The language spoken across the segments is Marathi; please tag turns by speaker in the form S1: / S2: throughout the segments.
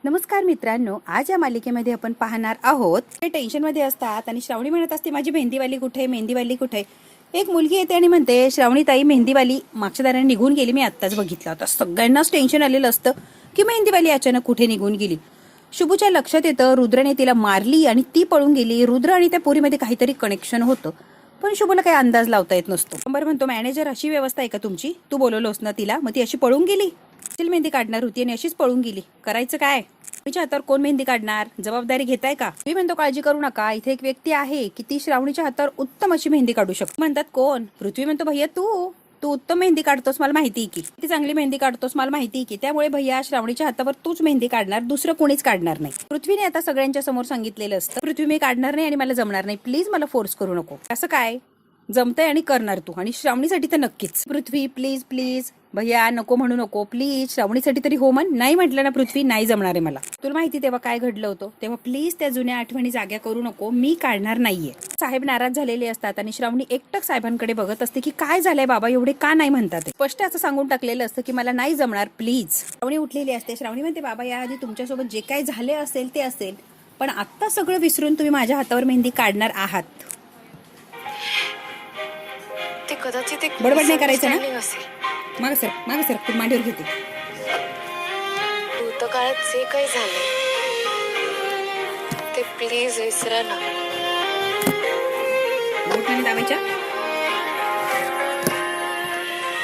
S1: नमस्कार मित्रांनो, आज या मालिकेमध्ये आपण पाहणार आहोत ते टेन्शनमध्ये असतात आणि श्रावणी म्हणत असते माझी मेहंदीवाली कुठे, मेहंदीवाली कुठे. एक मुलगी येते आणि म्हणते श्रावणी ताई मेहंदीवाली मागच्या दाराने निघून गेली, मी आत्ताच बघितला होता. सगळ्यांनाच टेन्शन आलेलं असतं की मेहंदीवाली अचानक कुठे निघून गेली. शुभूच्या लक्षात येतं रुद्रने तिला मारली आणि ती पळून गेली. रुद्र आणि त्या पोरीमध्ये काहीतरी कनेक्शन होतं, पण शुभूला काही अंदाज लावता येत नसतो. नंबर म्हणतो मॅनेजर अशी व्यवस्था आहे का तुमची, तू बोलवलोस ना तिला, मग ती अशी पळून गेली. मेहंदी काढणार होती आणि अशीच पळून गेली, करायचं काय? श्रावणीच्या हातावर कोण मेहंदी काढणार, जबाबदारी घेताय का? मी म्हणतो काळजी करू नका, इथे एक व्यक्ती आहे की ती श्रावणीच्या हातावर उत्तम अशी मेहंदी काढू शकते. म्हणतात कोण? पृथ्वी म्हणतो भैया तू तू उत्तम मेहंदी काढतोस मला माहिती की, ती चांगली मेहंदी काढतोस मला माहिती की, त्यामुळे भैया श्रावणीच्या हातावर तूच मेहंदी काढणार, दुसरं कोणीच काढणार नाही. पृथ्वीने आता सगळ्यांच्या समोर सांगितलेलं असतं पृथ्वी मी काढणार नाही आणि मला जमणार नाही, प्लीज मला फोर्स करू नको. असं काय जमतंय आणि करणार तू, आणि श्रावणीसाठी तर नक्कीच. पृथ्वी प्लीज प्लीज भैया नको म्हणू नको, प्लीज श्रावणीसाठी तरी हो म्हण. नाही म्हटलं ना पृथ्वी, नाही जमणार आहे मला. तुला माहिती तेव्हा काय घडलं होतं, तेव्हा प्लीज त्या जुन्या आठवणी जाग्या करू नको, मी काढणार नाहीये. साहेब नाराज झालेले असतात आणि श्रावणी एकटक साहेबांकडे बघत असते की काय झालंय बाबा, एवढे का नाही म्हणतात. स्पष्ट असं सांगून टाकलेलं असतं की मला नाही जमणार प्लीज. श्रावणी उठलेली असते. श्रावणी म्हणते बाबा याआधी तुमच्यासोबत जे काही झाले असेल ते असेल, पण आता सगळं विसरून तुम्ही माझ्या हातावर मेहंदी काढणार आहात.
S2: ते कदाचित एक
S1: बडबड नाही करायचं ना.
S2: असेल.
S1: मागे सर तू मांडीवर घेते.
S2: भूतकाळात जे काही झाले ते प्लीज विसरा ना.
S1: बोटाने दाबायच्या.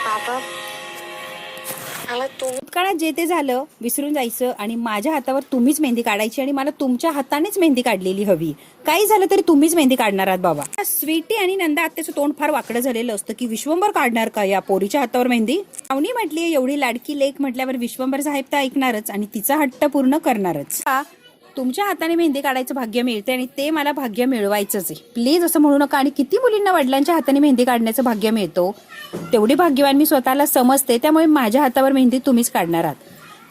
S2: बाबा मला
S1: भूतकाळात जे ते झालं विसरून जायचं आणि माझ्या हातावर तुम्हीच मेहंदी काढायची आणि मला तुमच्या हातानेच मेहंदी काढलेली हवी. काही झालं तरी तुम्हीच मेहंदी काढणार आहात बाबा. स्वीटी आणि नंदा आत्याचं तोंड फार वाकडं झालेलं असतं की विश्वंभर काढणार का या पोरीच्या हातावर मेहंदी. श्रावणी म्हटली एवढी लाडकी लेक म्हटल्यावर विश्वंभर साहेब तर ऐकणारच आणि तिचा हट्ट पूर्ण करणारच. तुमच्या हाताने मेहंदी काढायचं भाग्य मिळते आणि ते मला भाग्य मिळवायचंच आहे. प्लीज असं म्हणू नका. आणि किती मुलींना वडिलांच्या हाताने मेहंदी काढण्याचं भाग्य मिळतो, तेवढी भाग्यवान मी स्वतःला समजते. त्यामुळे माझ्या हातावर मेहंदी तुम्हीच काढणार आहात.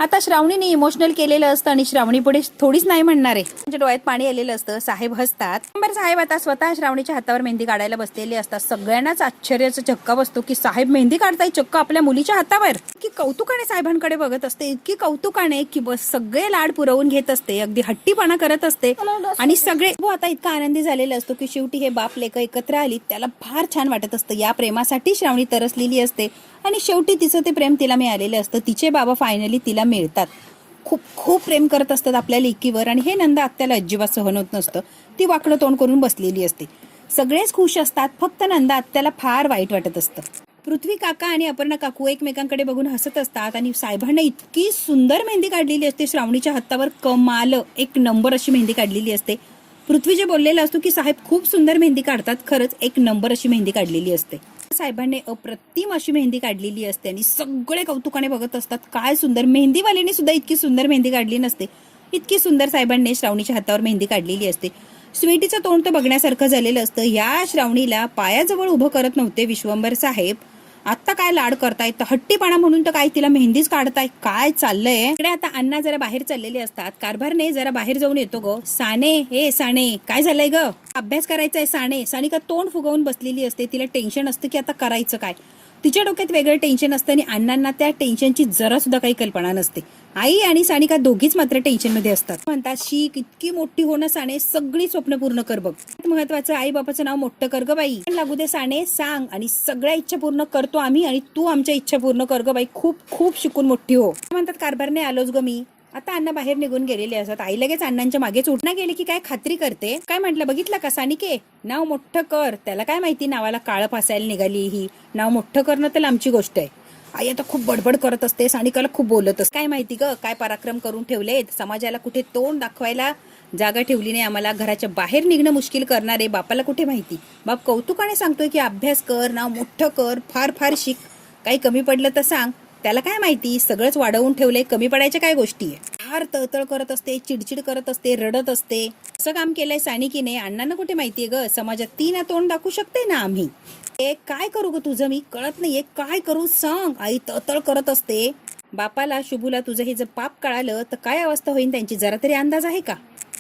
S1: आता श्रावणीने इमोशनल केलेलं असतं आणि श्रावणी पुढे थोडीच नाही म्हणणार आहे. त्यांच्या डोळ्यात पाणी आलेलं असतं. साहेब हसतात. साहेब आता स्वतः श्रावणीच्या हातावर मेहंदी काढायला बसलेले असतात. सगळ्यांनाच आश्चर्याचा चक्का बसतो की साहेब मेहंदी काढताय चक्क आपल्या मुलीच्या हातावर. की कौतुकाने साहेबांकडे बघत असते, इतकी कौतुकाने की बस सगळे लाड पुरवून घेत असते, अगदी हट्टीपणा करत असते. आणि सगळे आता इतका आनंदी झालेला असतो की शेवटी हे बाप लेक एकत्र आली. त्याला फार छान वाटत असतं. या प्रेमासाठी श्रावणी तरसलेली असते आणि शेवटी तिचं ते प्रेम तिला मिळालेलं असतं. तिचे बाबा फायनली तिला मिळतात. खूप खूप प्रेम करत असतात आपल्या लेकीवर आणि हे नंदा आत्याला अजिबात सहन होत नसतं. ती वाकडं तोंड करून बसलेली असते. सगळेच खुश असतात, फक्त नंदा आत्याला फार वाईट वाटत असतं. पृथ्वी काका आणि अपर्णा काकू एकमेकांकडे बघून हसत असतात आणि साहेबांना इतकी सुंदर मेहंदी काढलेली असते श्रावणीच्या हातावर, कमाल, एक नंबर अशी मेहंदी काढलेली असते. पृथ्वी जे बोललेलं असतो की साहेब खूप सुंदर मेहंदी काढतात, खरंच एक नंबर अशी मेहंदी काढलेली असते. साहेबांनी अप्रतिम अशी मेहंदी काढलेली असते आणि सगळे कौतुकाने बघत असतात. काय सुंदर, मेहंदीवालीने सुद्धा इतकी सुंदर मेहंदी काढली नसते, इतकी सुंदर साहेबांनी श्रावणीच्या हातावर मेहंदी काढलेली असते. स्वीटीचं तोंड तर बघण्यासारखं झालेलं असतं. या श्रावणीला पायाजवळ उभं करत नव्हते विश्वंभर साहेब. आता काय लाड करतायत, हट्टीपणा म्हणून तर काय तिला मेहंदीच काढताय, काय चाललंय इकडे. आता अण्णा जरा बाहेर चाललेले असतात. कारभारने जरा बाहेर जाऊन येतो. ग साने, हे साने काय झालंय ग, अभ्यास करायचा आहे. सानिका तोंड फुगवून बसलेली असते. तिला टेन्शन असतं की आता करायचं काय. तिच्या डोक्यात वेगळं टेन्शन असतं आणि अण्णांना त्या टेन्शनची जरा सुद्धा काही कल्पना नसते. आई आणि सानिका दोघीच मात्र टेन्शन मध्ये असतात. म्हणतात शिक, इतकी मोठी होणं साने, सगळी स्वप्न पूर्ण कर बघ. महत्वाचं आई बापाचं नाव मोठं कर ग बाई. लागू दे साने, सांग आणि सगळ्या इच्छा पूर्ण करतो आम्ही आणि तू आमच्या इच्छा पूर्ण कर ग बाई. खूप खूप शिकून मोठी हो. म्हणतात कारभारने आलोच ग मी. आता अण्णा बाहेर निघून गेलेले असतात. आई लगेच अण्णांच्या मागेच उठणं गेले की काय खात्री करते. काय म्हटलं बघितलं का सानिके, नाव मोठं कर. त्याला काय माहिती नावाला काळ फासायला निघाली ही. नाव मोठं करणं तर लांबची गोष्ट आहे. आई आता खूप बडबड करत असते. सानिकाला खूप बोलत असते. काय माहिती ग काय पराक्रम करून ठेवलेत. समाजाला कुठे तोंड दाखवायला जागा ठेवली नाही. आम्हाला घराच्या बाहेर निघणं मुश्किल करणारे. बापाला कुठे माहिती. बाप कौतुकाने सांगतोय की अभ्यास कर, नाव मोठं कर, फार फार शिक. काही कमी पडलं तर सांग. त्याला काय माहिती सगळंच वाढवून ठेवलंय. कमी पडायच्या काय गोष्टी आहे. फार तळतळ करत असते, चिडचिड करत असते, रडत असते. असं काम केलंय सानिकीने. अण्णांना कुठे माहितीये ग समाजात ती ना तोंड दाखवू शकते ना आम्ही. काय करू ग तुझं, मी कळत नाहीये काय करू सांग. आई तळतळ करत असते. बापाला शुभूला तुझं हे जर पाप कळालं तर काय अवस्था होईल त्यांची, जरा तरी अंदाज आहे का.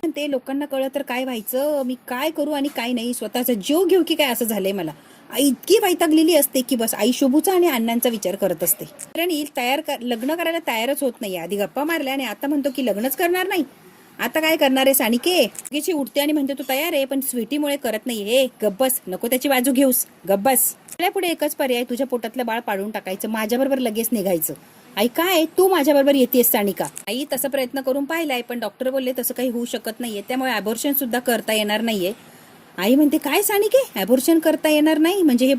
S1: ते लोकांना कळलं तर काय व्हायचं, मी काय करू आणि काय नाही, स्वतःचा जीव घेऊ की काय असं झालंय मला. आई इतकी वैतागलेली असते की बस आई शुभूचा आणि अण्णांचा विचार करत असते. कारण लग्न करायला तयारच होत नाही. आधी गप्पा मारल्या आणि आता म्हणतो की लग्नच करणार नाही. आता काय करणार आहे सानिके? लगेच उठते आणि म्हणते तू तयार आहे पण स्वीटीमुळे करत नाही. हे गब्बस, नको त्याची बाजू घेऊस, गब्बस. आपल्या पुढे एकच पर्याय, तुझ्या पोटातलं बाळ पाडून टाकायचं, माझ्याबरोबर लगेच निघायचं. आई काय तू माझ्याबरोबर येतेस सानिका? आई तसा प्रयत्न करून पाहिलाय पण डॉक्टर बोलले तसं काही होऊ शकत नाहीये, त्यामुळे अबॉर्शन सुद्धा करता येणार नाहीये. आई म्हणते काय सानिके, अबॉर्शन करता येणार नाही म्हणजे हे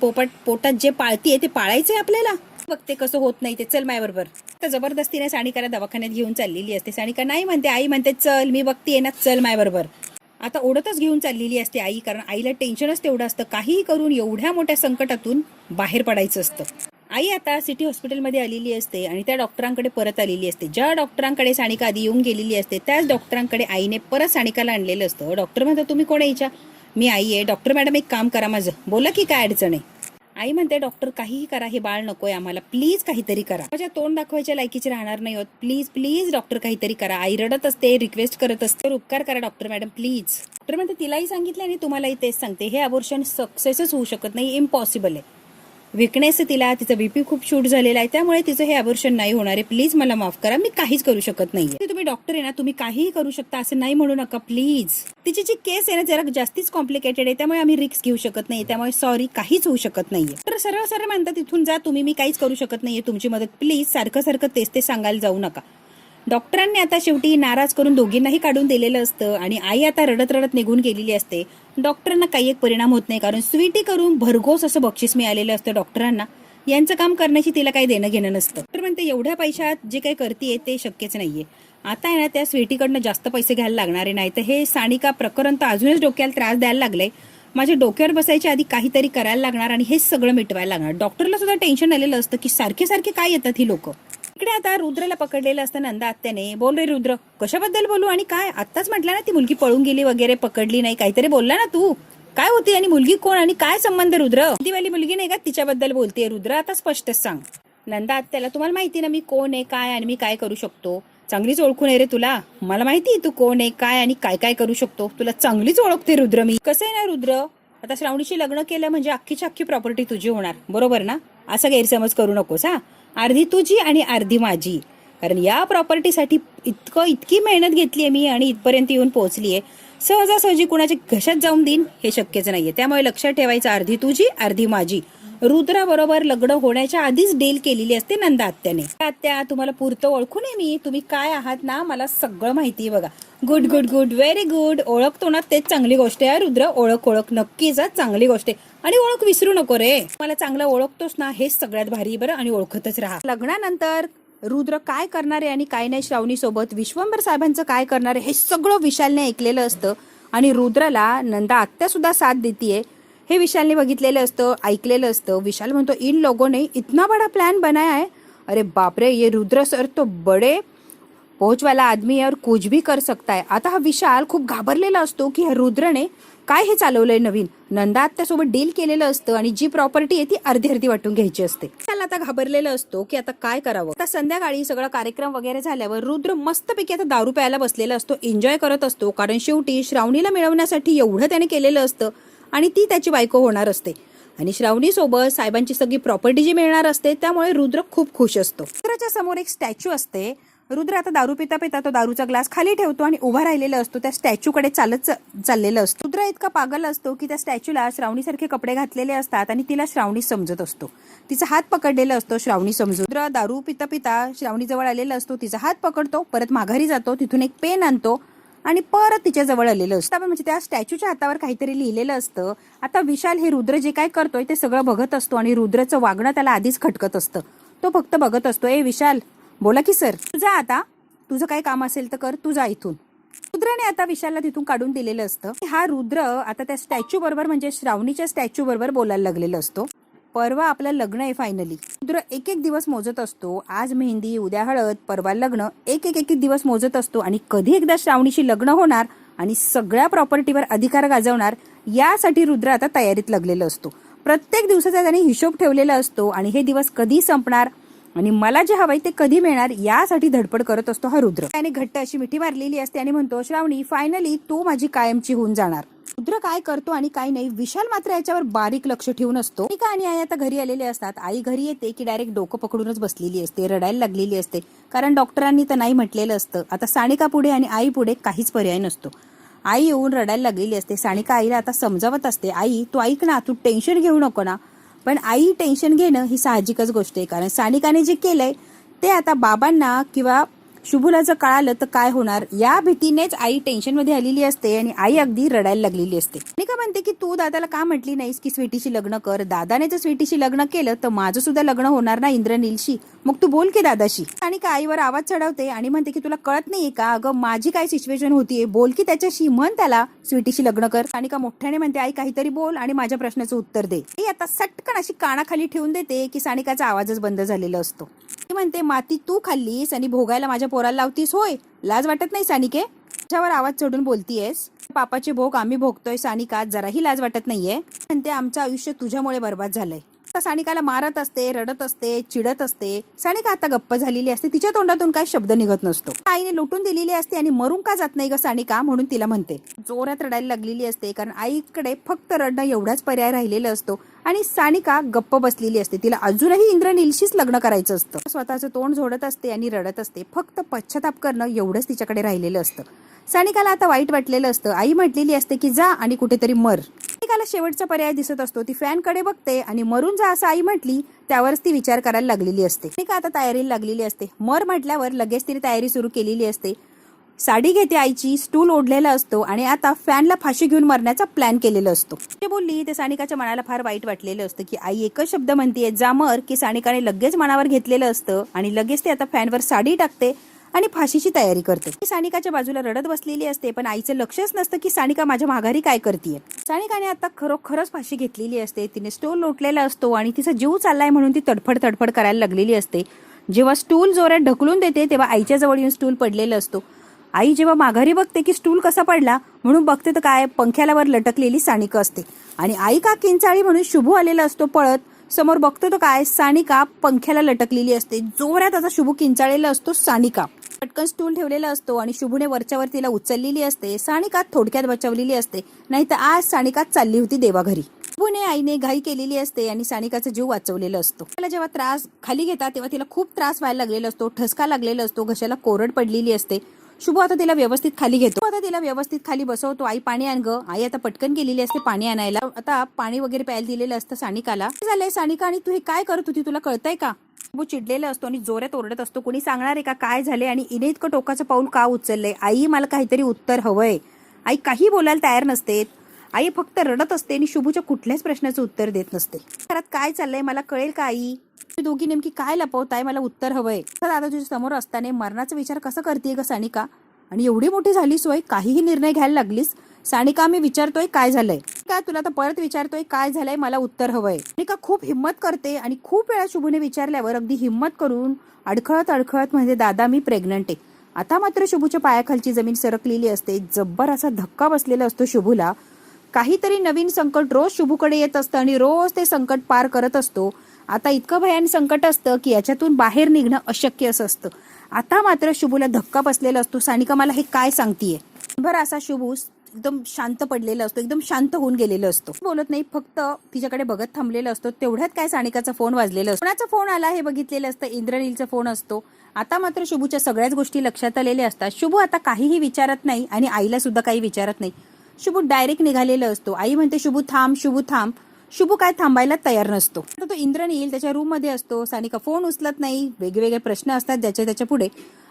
S1: पोटात जे पाळतीये ते पाळायचंय आपल्याला? बघते कसं होत नाही ते, चल माझ्याबरोबर. तर जबरदस्तीने सानिकाला दवाखान्यात घेऊन चाललेली असते. सानिका नाही म्हणते, आई म्हणते चल मी बघतीये ना, चल माझ्याबरोबर. आता ओढतच घेऊन चाललेली असते आई, कारण आईला टेन्शनच तेवढं असतं, काहीही करून एवढ्या मोठ्या संकटातून बाहेर पडायचं असतं. आई आता सिटी हॉस्पिटलमध्ये आलेली असते आणि त्या डॉक्टरांकडे परत आलेली असते. ज्या डॉक्टरांकडे सानिका आधी येऊन गेलेली असते त्याच डॉक्टरांकडे आईने परत सानिकाला आणलेलं असतं. डॉक्टर म्हणतात तुम्ही कोण यायच्या? मी आई आहे. डॉक्टर मॅडम एक काम करा माझं, बोला की काय अडचण आहे? आई म्हणते डॉक्टर काहीही करा, हे बाळ नकोय आम्हाला, प्लीज काहीतरी करा. माझ्या तोंड दाखवायच्या लायकीची राहणार नाही होत, प्लीज प्लीज डॉक्टर काहीतरी करा. आई रडत असते, रिक्वेस्ट करत असते, उपकार करा डॉक्टर मॅडम प्लीज. डॉक्टर म्हणते तिलाही सांगितलं आणि तुम्हालाही तेच सांगते, हे अबॉर्शन सक्सेसच होऊ शकत नाही, इम्पॉसिबल आहे. विकनेस तिला, तिचा बीपी खूप शूट झालेला आहे, त्यामुळे तिचं हे अबॉर्शन नाही होणार आहे. प्लीज मला माफ करा, मी काहीच करू शकत नाहीये. तुम्ही डॉक्टर आहे ना, तुम्ही काहीही करू शकता असं नाही म्हणू नका प्लीज. तिची जी केस आहे ना जरा जास्तीच कॉम्प्लिकेटेड आहे, त्यामुळे आम्ही रिस्क घेऊ शकत नाही, त्यामुळे सॉरी काहीच होऊ शकत नाहीये. तर सरळ सरळ म्हणतात तिथून जा तुम्ही, मी काहीच करू शकत नाहीये तुमची मदत, प्लीज सारखं सारखं तेच ते सांगायला जाऊ नका. डॉक्टरांनी आता शेवटी नाराज करून दोघींनाही काढून दिलेलं असतं आणि आई आता रडत रडत निघून गेलेली असते. डॉक्टरांना काही एक परिणाम होत नाही, कारण स्वीटी करून भरघोस असं बक्षीस मिळालेलं असतं डॉक्टरांना. यांचं काम करण्याची तिला काही देणं घेणं नसतं. डॉक्टर म्हणते एवढ्या पैशात जे काही करतेय ते शक्यच नाहीये. आता आहे ना त्या स्वीटीकडनं जास्त पैसे घ्यायला लागणारे नाही, तर हे सानिका प्रकरण तर अजूनच डोक्याला त्रास द्यायला लागलंय. माझ्या डोक्यावर बसायच्या आधी काहीतरी करायला लागणार आणि हे सगळं मिटवायला लागणार. डॉक्टरला सुद्धा टेन्शन आलेलं असतं की सारखे सारखे काय येतात ही लोक. इकडे आता रुद्रला पकडलेलं असतं नंदा आत्याने. बोल रे रुद्र, कशाबद्दल बोलू आणि काय? आत्ताच म्हटलं ना ती मुलगी पळून गेली वगैरे, पकडली नाही, काहीतरी बोलला ना तू. काय होती आणि मुलगी कोण आणि काय संबंध? रुद्र दिवाळी मुलगी नाही का, तिच्याबद्दल बोलतेय रुद्र, आता स्पष्टच सांग. नंदा आत्याला तुम्हाला माहिती ना मी कोण आहे काय आणि मी काय करू शकतो? चांगलीच ओळखून आहे रे तुला, मला माहिती तू कोण आहे काय आणि काय काय करू शकतो, तुला चांगलीच ओळखते रुद्र मी. कसं आहे ना रुद्र, आता श्रावणीशी लग्न केलं म्हणजे अख्खीची अख्खी प्रॉपर्टी तुझी होणार, बरोबर ना? असा गैरसमज करू नकोस हा. अर्धी तुझी आणि अर्धी माझी, कारण या प्रॉपर्टीसाठी इतकी मेहनत घेतलीये मी आणि इथपर्यंत येऊन पोहोचलीये. सहजासहजी कुणाच्या घशात जाऊन देईन हे शक्यच नाहीये, त्यामुळे लक्षात ठेवायचं, अर्धी तुझी अर्धी माझी. रुद्राबरोबर लग्न होण्याच्या आधीच डील केलेली असते नंदा आत्याने. आत्या तुम्हाला पुरतं ओळखून आहे मी, तुम्ही काय आहात ना मला सगळं माहिती आहे बघा. Good good good, very good. ओळखतो ना तेच चांगली गोष्ट आहे रुद्र, ओळख नक्कीच चांगली गोष्ट आहे आणि ओळख विसरू नको रे. मला चांगलं ओळखतोस ना हेच सगळ्यात भारी बरं, आणि ओळखतच राहा. लग्नानंतर रुद्र काय करणार आहे आणि काय नाही श्रावणी सोबत, विश्वंभर साहेबांचं काय करणार आहे हे सगळं विशालने ऐकलेलं असतं आणि रुद्रला नंदा आत्या सुद्धा साथ देतीये हे विशालने बघितलेलं असतं, ऐकलेलं असतं. विशाल म्हणतो इन लोगों ने इतना बड़ा प्लान बनाया है, अरे बापरे ये रुद्र सर तो बड़े पोच वाला आदमी है और कुछ भी कर सकता है. आता हा विशाल खूप घाबरलेला असतो की रुद्रने काय हे चालवलंय नवीन. नंदा आत्यासोबत डील केलेलं असतं आणि जी प्रॉपर्टी आहे ती अर्धी अर्धी वाटून घ्यायची असते. त्याला आता घाबरलेला असतो की आता काय करावं. आता संध्याकाळी सगळं कार्यक्रम वगैरे झाल्यावर रुद्र मस्तपैकी आता दारू प्यायला बसलेला असतो, एन्जॉय करत असतो, कारण शेवटी श्रावणीला मिळवण्यासाठी एवढं त्याने केलेलं असतं आणि ती त्याची बायको होणार असते आणि श्रावणी सोबत साहेबांची सगळी प्रॉपर्टी जी मिळणार असते, त्यामुळे रुद्र खूप खुश असतो. रुद्राच्या समोर एक स्टॅच्यू असते. रुद्र आता दारू पिता पिता तो दारूचा ग्लास खाली ठेवतो आणि उभा राहिलेला असतो, त्या स्टॅच्यूकडे चाललेला असतो. रुद्र इतका पागल असतो की त्या स्टॅच्यूला श्रावणीसारखे कपडे घातलेले असतात आणि तिला श्रावणी समजत असतो. तिचा हात पकडलेला असतो श्रावणी समजून. रुद्र दारू पिता पिता श्रावणी जवळ आलेला असतो, तिचा हात पकडतो, परत माघारी जातो, तिथून एक पेन आणतो आणि परत तिच्या जवळ आलेलं असतं. म्हणजे त्या स्टॅच्यूच्या हातावर काहीतरी लिहिलेलं असतं. आता विशाल हे रुद्र जे काय करतोय ते सगळं बघत असतो आणि रुद्रचं वागणं त्याला आधीच खटकत असतं. तो फक्त बघत असतो. ए विशाल, बोला की सर. तुझा आता तुझं काय काम असेल तर कर, तू जा इथून. रुद्राने आता विशालला तिथून काढून दिलेलं असतं. हा रुद्र आता त्या स्टॅच्यू बरोबर म्हणजे श्रावणीच्या स्टॅच्यू बरोबर बोलायला लागलेला असतो. परवा आपलं लग्न आहे फायनली. रुद्र एक एक दिवस मोजत असतो. आज मेहंदी, उद्या हळद, परवा लग्न, एक एक दिवस मोजत असतो आणि कधी एकदा श्रावणीशी लग्न होणार आणि सगळ्या प्रॉपर्टीवर अधिकार गाजवणार यासाठी रुद्र आता तयारीत लागलेला असतो. प्रत्येक दिवसाचा त्याने हिशोब ठेवलेला असतो आणि हे दिवस कधी संपणार आणि मला जे हवंय ते कधी मिळणार यासाठी धडपड करत असतो हा रुद्र. त्याने घट्ट अशी मिठी मारलेली असते आणि म्हणतो श्रावणी फायनली तू माझी कायमची होऊन जाणार. रुद्र काय करतो आणि काय नाही विशाल मात्र याच्यावर बारीक लक्ष ठेवून असतो. सानिका आणि आई आता घरी आलेले असतात. आई घरी येते की डायरेक्ट डोकं पकडूनच बसलेली असते, रडायला लागलेली असते. कारण डॉक्टरांनी तर नाही म्हटलेलं असतं. आता सानिका पुढे आणि आई पुढे काहीच पर्याय नसतो. आई येऊन रडायला लागलेली असते. सानिका आईला आता समजावत असते, आई तू ऐक ना, तू टेन्शन घेऊ नको ना. पण आई टेन्शन घेणं ही साहजिकच गोष्ट आहे. कारण सानिकाने जे केलंय ते आता बाबांना किंवा शुभूला जर कळालं तर काय होणार या भीतीनेच आई टेन्शन मध्ये आलेली असते आणि आई अगदी रडायला लागलेली असते. सानिका म्हणते की तू दादाला का म्हटली नाहीस की स्वीटीशी लग्न कर. दादाने जर स्वीटीशी लग्न केलं तर माझं सुद्धा लग्न होणार ना इंद्रनीलशी. मग तू बोल की दादाशी. सानिका आईवर आवाज चढवते आणि म्हणते की तुला कळत नाहीये का, अगं माझी काय सिच्युएशन होतीये, बोल की त्याच्याशी, म्हण त्याला स्वीटीशी लग्न कर. सानिका मोठ्याने म्हणते आई काहीतरी बोल आणि माझ्या प्रश्नाचं उत्तर दे. आई आता सटकन अशी कानाखाली ठेवून देते की सानिकाचा आवाजच बंद झालेला असतो. ती म्हणते माती तू खाल्लीस आणि भोगायला माझ्या पोराला लावतीस होय, लाज वाटत नाही सानिके. त्याच्यावर आवाज चढून बोलतीयस. पापाचे भोग आम्ही भोगतोय सानिका, जराही लाज वाटत नाहीये. म्हणते आमचं आयुष्य तुझ्यामुळे बर्बाद झालंय. सानिकाला मारत असते, रडत असते, चिडत असते. सानिका आता गप्प झालेली असते, तिच्या तोंडातून काही शब्द निघत नसतो. आईने लुटून दिलेली असते आणि मरून का जात नाही ग सानिका म्हणून तिला म्हणते. जोरात रडायला लागलेली असते कारण आईकडे फक्त रडणं एवढाच पर्याय राहिलेला असतो आणि सानिका गप्प बसलेली असते. तिला अजूनही इंद्रनीलशीच लग्न करायचं असतं. स्वतःचं तोंड झोडत असते आणि रडत असते. फक्त पश्चाताप करणं एवढंच तिच्याकडे राहिलेलं असतं. सानिकाला आता वाईट वाटलेलं असतं. आई म्हटलेली असते की जा आणि कुठेतरी मर. सानिकाला शेवटचा पर्याय दिसत असतो. ती फॅनकडे बघते आणि मरून जा असं आई म्हटली त्यावरच ती विचार करायला लागलेली असते. सानिका आता तयारीला लागलेली असते. मर म्हटल्यावर लगेच तिने तयारी सुरू केलेली असते. साडी घेते आईची, स्टूल ओढलेला असतो आणि आता फॅनला फाशी घेऊन मरण्याचा प्लॅन केलेला असतो. ते बोलली ते सानिकाच्या मनाला फार वाईट वाटलेलं असतं की आई एकच शब्द म्हणतीये जा मर, की सानिकाने लगेच मनावर घेतलेलं असतं आणि लगेच ते आता फॅनवर साडी टाकते आणि फाशीची तयारी करते. सानिकाच्या बाजूला रडत बसलेली असते पण आईचं लक्षच नसतं की सानिका माझ्या माघारी काय करतीये. सानिकाने आता खरोखरच फाशी घेतलेली असते. तिने स्टूल लोटलेला असतो आणि तिचा जीव चाललाय म्हणून ती तडफड करायला लागलेली असते. जेव्हा स्टूल जोरात ढकलून देते तेव्हा आईच्या जवळ येऊन स्टूल पडलेला असतो. आई जेव्हा माघारी बघते की स्टूल कसा पडला म्हणून बघते तर काय पंख्यावर लटकलेली सानिका असते आणि आई का किंचाळी म्हणून शुभू आलेला असतो पळत. समोर बघतो तर काय सानिका पंख्याला लटकलेली असते. जोरात असा शुभू किंचाळलेला असतो. सानिका पटकन स्टूल ठेवलेला असतो आणि शुभूने वरच्यावर तिला उचललेली असते. सानिका थोडक्यात बचावलेली असते, नाही तर आज सानिका चालली होती देवाघरी. शुभूने आईने घाई केलेली असते आणि सानिकाचा जीव वाचवलेला असतो. तिला जेव्हा त्रास खाली घेतात तेव्हा तिला खूप त्रास व्हायला लागलेला असतो, ठसका लागलेला असतो, घशाला कोरड पडलेली असते. शुभू आता तिला व्यवस्थित खाली घेतो. आता तिला व्यवस्थित खाली बसवतो. आई पाणी आण ग. आई आता पटकन गेलेली असते पाणी आणायला. आता पाणी वगैरे प्यायला दिलेलं असतं सानिकाला. झालंय सानिका आणि तू हे काय करत होती, तुला कळतंय का. शुभू चिडलेला असतो आणि जोरात ओरडत असतो, कोणी सांगणार आहे का काय झाले आणि इने इतकं टोकाचं पाऊल का उचललंय. आई मला काहीतरी उत्तर हवंय. आई काही बोलायला तयार नसते. आई फक्त रडत असते आणि शुभूच्या कुठल्याच प्रश्नाचं उत्तर देत नसते. घरात काय चाललंय मला कळेल का आई. दोघी नेमकी काय लपवताय, मला उत्तर हवंय. दादा तुझ्या समोर असताना मरणाचा विचार कसा करतेय ग सानिका, आणि एवढी मोठी झाली सोय काहीही निर्णय घ्यायला लागलीस. सानिका मी विचारतोय काय झालंय का, तुला तर परत विचारतोय काय झालंय, मला उत्तर हवंय. सानिका खूप हिम्मत करते आणि खूप वेळा शुभूने विचारल्यावर अगदी हिम्मत करून अडखळत म्हणजे दादा मी प्रेग्नंट आहे. आता मात्र शुभूच्या पायाखालची जमीन सरकलेली असते. जब्बर असा धक्का बसलेला असतो शुभूला. काहीतरी नवीन संकट रोज शुभूकडे येत असतं आणि रोज ते संकट पार करत असतो. आता इतकं भयान संकट असतं की याच्यातून बाहेर निघणं अशक्य असं असतं. आता मात्र शुभूला धक्का बसलेला असतो. सानिका मला हे काय सांगतीये. बरं असा शुभू एकदम शांत पडलेला असतो, एकदम शांत होऊन गेलेला असतो, बोलत नाही, फक्त तिच्याकडे बघत थांबलेला असतो. तेवढ्यात काय सानिकाचा फोन वाजलेला असतो. कोणाचा फोन आला हे बघितलेलं असतं. इंद्रनीलचा फोन असतो. आता मात्र शुभूच्या सगळ्याच गोष्टी लक्षात आलेल्या असतात. शुभू आता काहीही विचारत नाही आणि आईला सुद्धा काही विचारत नाही. शुभू डायरेक्ट निघालेला असतो. आई म्हणते शुभू थांब, शुभू थांब. शुभू काय थांबायला तयार नसतो. तो इंद्रनील त्याच्या रूम मध्ये असतो. सानिका फोन उचलत नाही. वेगवेगळे प्रश्न असतात त्याच्या पुढे.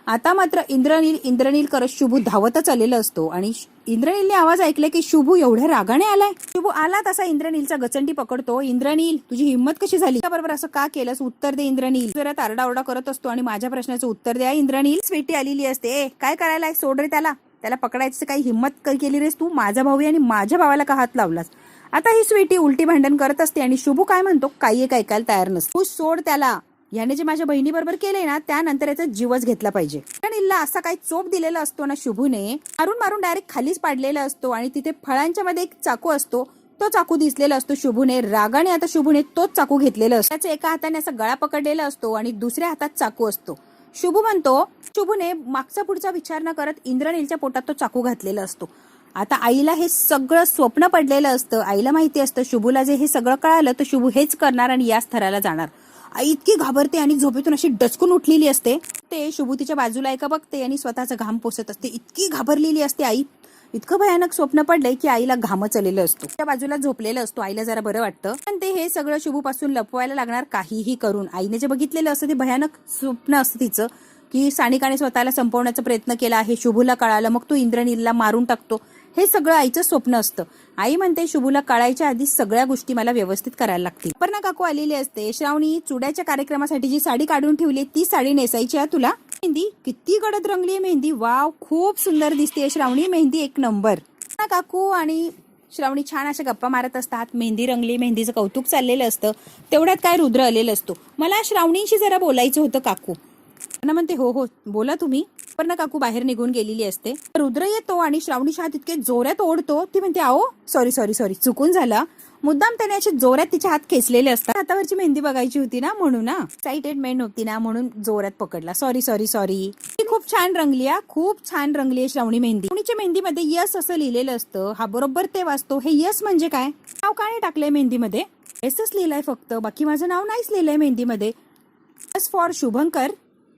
S1: आता मात्र इंद्रनील करत शुभू धावतच आलेला असतो आणि इंद्रनीलने आवाज ऐकले की शुभू एवढ्या रागाने आलाय. शुभू आला तसा इंद्रनीलचा गचंडी पकडतो. इंद्रनील तुझी हिंमत कशी झाली, बरोबर असं का केलंस, उत्तर दे इंद्रनील. जरा आरडाओरडा करत असतो आणि माझ्या प्रश्नाचं उत्तर द्या इंद्रनील. स्वीटी आलेली असते. काय करायला, सोड रे त्याला पकडायचं काही हिंमत केली रेस तू, माझा भाऊ आणि माझ्या भावाला का हात लावलास. आता ही स्वीटी उलटी भांडण करत असते आणि शुभू काय म्हणतो काही एक ऐकायला तयार नसतो. तू सोड त्याला, याने जे माझ्या बहिणी बरोबर केले ना त्यानंतर याचा जीवच घेतला पाहिजे. इंद्रनीलला असा काही चोप दिलेला असतो ना शुभूने, मारून डायरेक्ट खालीच पाडलेला असतो आणि तिथे फळांच्या मध्ये एक चाकू असतो. तो चाकू दिसलेला असतो शुभूने. रागाने आता शुभूने तोच चाकू घेतलेला असतो. त्याचा एका हाताने असा गळा पकडलेला असतो आणि दुसऱ्या हातात चाकू असतो. शुभू म्हणतो, शुभूने मागचा पुढचा विचार न करत इंद्रनीलच्या पोटात तो चाकू घातलेला असतो आता आईला हे सगळं स्वप्न पडलेलं असतं. आईला माहिती असतं शुभूला जे हे सगळं कळालं तर शुभू हेच करणार आणि याच थराला जाणार. आई इतकी घाबरते आणि झोपेतून अशी डचकून उठलेली असते. ते शुभू तिच्या बाजूला एका बघते आणि स्वतःचा घाम पोसत असते. इतकी घाबरलेली असते आई. इतकं भयानक स्वप्न पडलंय की आईला घामच आलेलं असतो. त्या बाजूला झोपलेलं असतो. आईला जरा बरं वाटतं, पण ते हे सगळं शुभूपासून लपवायला लागणार काहीही करून. आईने जे बघितलेलं असतं ते भयानक स्वप्न असतं तिचं, की सानिकाने स्वतःला संपवण्याचा प्रयत्न केला आहे. शुभूला कळालं, मग तो इंद्रनीलला मारून टाकतो. हे सगळं आईचं स्वप्न असतं. आई म्हणते शुभूला कळायच्या आधी सगळ्या गोष्टी मला व्यवस्थित करायला लागतील. अपर्णा काकू आलेली असते. श्रावणी, चुड्याच्या कार्यक्रमासाठी जी साडी काढून ठेवली ती साडी नेसायची आहे तुला. मेहंदी किती गडद रंगली आहे मेहंदी. वाव, खूप सुंदर दिसते श्रावणी. मेहंदी एक नंबर. काकू आणि श्रावणी छान अशा गप्पा मारत असतात. मेहंदी रंगली, मेहंदीचं कौतुक चाललेलं असतं. तेवढ्यात काय रुद्र आलेलं असतो. मला श्रावणींशी जरा बोलायचं होतं काकू. म्हणते हो हो बोला तुम्ही. पण काकू बाहेर निघून गेलेली असते. रुद्र येतो आणि श्रावणीच्या हात इतके जोरात ओढतो. ती म्हणते आओ सॉरी सॉरी सॉरी चुकून झाला. मुद्दाम त्याने असे जोरात तिच्या हात खेचलेले असतात. हातावरची मेहंदी बघायची होती ना म्हणून ना, एक्साइटेडमेंट होती ना म्हणून जोरात पकडला. Sorry sorry sorry. ती खूप छान रंगली आहे, खूप छान रंगली आहे श्रावणी मेहंदी. श्रावणीच्या मेहंदीमध्ये यस असं लिहिलेलं असतं. हा बरोबर ते वाचतो. हे यस म्हणजे काय? नाव का नाही टाकलंय मेहंदीमध्ये? एसच लिहिलंय फक्त, बाकी माझं नाव नाहीच लिहिलंय मेहंदीमध्ये. Yes for Shubhankar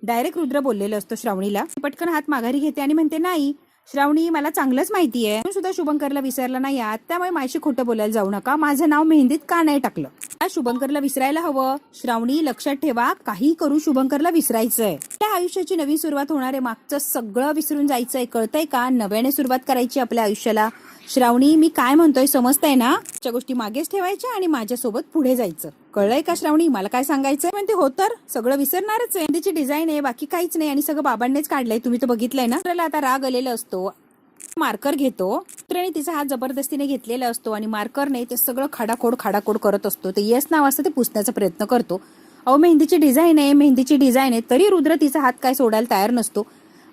S1: direct Rudra बोललेलं असतं श्रावणीला. पटकन हात माघारी घेते आणि म्हणते नाही श्रावणी मला चांगलंच माहिती आहे, सुद्धा शुभंकरला विसरला नाही आहात, त्यामुळे माझी खोटं बोलायला जाऊ नका. माझं नाव मेहंदीत का नाही टाकलं? शुभंकरला विसरायला हवं. श्रावणी लक्षात ठेवा, काही करून शुभंकरला विसरायचंय. त्या आयुष्याची नवीन सुरुवात होणार आहे. मागचं सगळं विसरून जायचंय, कळतंय का? नव्याने सुरुवात करायची आपल्या आयुष्याला. श्रावणी मी काय म्हणतोय समजतंय ना? त्या गोष्टी मागेच ठेवायच्या आणि माझ्यासोबत पुढे जायचं. कळलंय का श्रावणी? मला काय सांगायचंय? म्हणते हो तर सगळं विसरणारच आहे. त्याची डिझाईन आहे, बाकी काहीच नाही आणि सगळं बाबांनीच काढलंय. तुम्ही तर बघितलंय ना. त्याला आता राग आलेला असतो. मार्कर घेतो. पुत्राने तिचा हात जबरदस्तीने घेतलेला असतो आणि मार्करने ते सगळं खाडाखोड करत असतो. ते यस नाव असतं ते पुसण्याचा प्रयत्न करतो. अहो मेहंदीची डिझाईन आहे, मेहंदीची डिझाईन आहे, तरी रुद्र तिचा हात काय सोडायला तयार नसतो.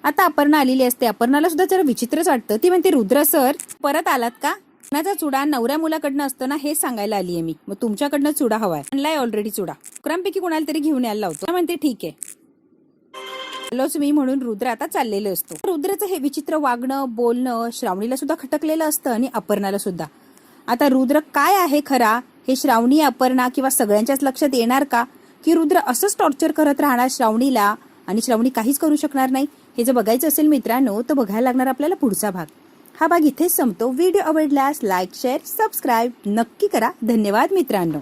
S1: आता अपर्णा आलेली असते. अपर्णाला सुद्धा जरा विचित्रच वाटतं. ती म्हणते रुद्र सर परत आलात का? माझा चुडा नवऱ्या मुलाकडनं असतं ना हेच सांगायला आलीये मी. मग तुमच्याकडनं चुडा हवाय. आणलाय ऑलरेडी चुडा. अकरांपैकी कोणाला तरी घेऊन यायला लावतो. म्हणते ठीक आहे आलोच मी म्हणून रुद्र आता चाललेलं असतो. रुद्रचं हे विचित्र वागणं बोलणं श्रावणीला सुद्धा खटकलेलं असतं आणि अपर्णाला सुद्धा. आता रुद्र काय आहे खरा हे श्रावणी, अपर्णा किंवा सगळ्यांच्याच लक्षात येणार का? की रुद्र असंच टॉर्चर करत राहणार श्रावणीला आणि श्रावणी काहीच करू शकणार नाही? हे जर बघायचं असेल मित्रांनो तर बघायला लागणार आपल्याला पुढचा भाग. हा भाग इथेच संपतो. व्हिडिओ आवडल्यास लाईक शेअर सबस्क्राईब नक्की करा. धन्यवाद मित्रांनो.